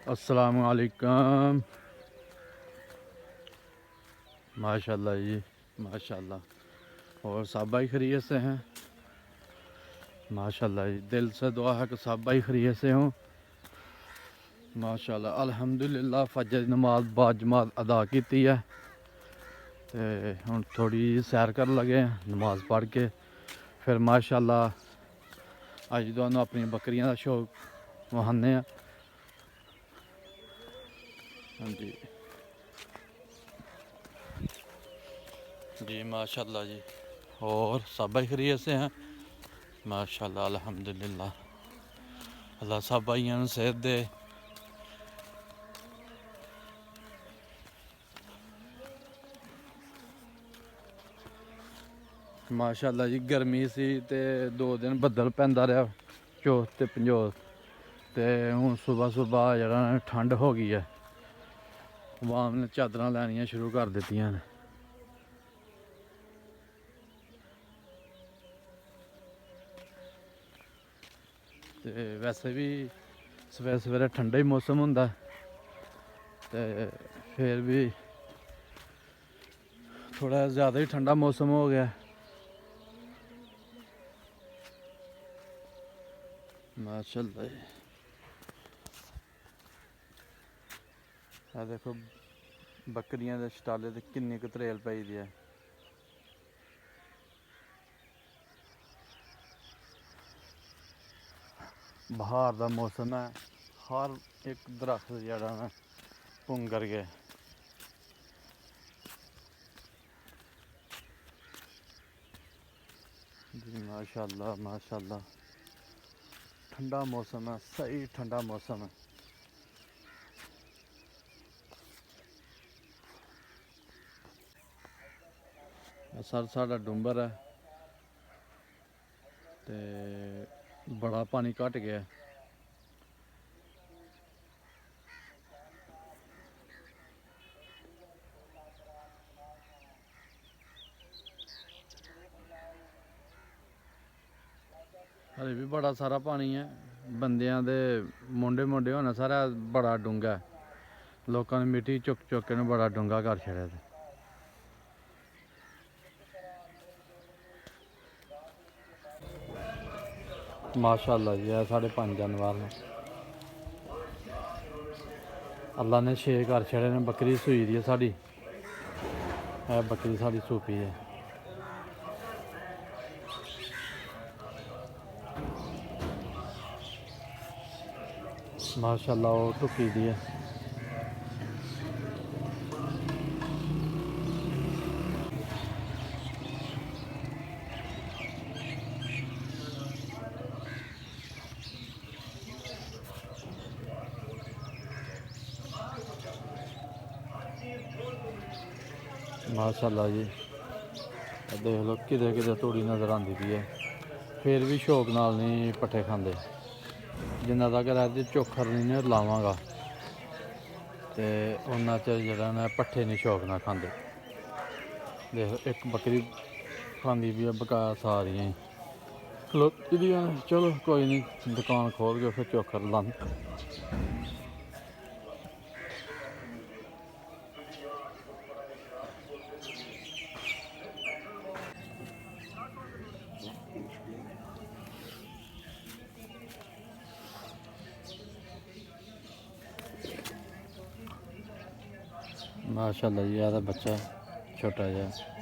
अस्सलामुअलैकुम। माशाल्लाह जी माशाल्लाह। और सब भाई खैरियत से हैं? माशाल्लाह जी, दिल से दुआ है कि सब भाई खैरियत से हों। माशाल्लाह अल्हम्दुलिल्लाह फजर की नमाज बाजमात अदा की है ते हुण थोड़ी सैर कर लगे हैं नमाज पढ़ के। फिर माशाल्लाह अज तुहानूं अपनी बकरियां का शौक वहाने। हाँ जी जी माशाल्लाह जी। और सब भाई खैरियत से हैं? माशाल्लाह अल्हम्दुलिल्लाह। अल्लाह सब भाइयों सेहत दे। माशाल्लाह जी गर्मी सी ते 2 दिन बदल पैंदा रहा चौथ ते पंजोत ते हुण सुबह सुबह जरा ठंड हो गई है। अवाम ने चादरां लैनियां शुरू कर दित्तियां ने। ते वैसे भी सवेरे सवेरे ठंडा ही मौसम होंदा ते फिर भी थोड़ा ज़्यादा ही ठंडा मौसम हो गया। माशाल्लाह जी। देखो बकरियां दे शटाले ते किन्नी क त्रेल पई दी है। बहार का मौसम है, हर एक दरख्त जड़ा ना पुंगर गए। जी माशाल्लाह माशाल्लाह। ठंडा मौसम है, सही ठंडा मौसम है। सर साढ़ा डुंबर है ते बड़ा पानी घट गया। हले भी बड़ा सारा पानी है, बंदियां दे मोंडे मोंडे होना सारा बड़ा डूंगा है। लोगों ने मिट्टी चुक चुक के बड़ा डूंगा कर छड़े। माशाल्लाह जी है साढ़े 5 जानवर ने। अल्लाह ने 6 घर छड़े ने। बकरी सूई दी है साड़ी, है बकरी साड़ी सूपी है। माशाल्लाह वो टुकी दी है। माशाल्लाह जी देख लो किधे किधे तूड़ी नज़र आती पई है। फिर भी शौक नाल नहीं पट्ठे खांदे। जिन्ना तक रहती चोखर नहीं लावांगा तो उन्ना चिर जरा ना पट्ठे नहीं शौक ना खांदे। देख एक बकरी खांदी भी है बकाया सारियां ही खलोती दियां। चलो कोई नहीं, दुकान खोल के फिर चोखर लांद। माशाल्लाह जी, यह बच्चा छोटा जहा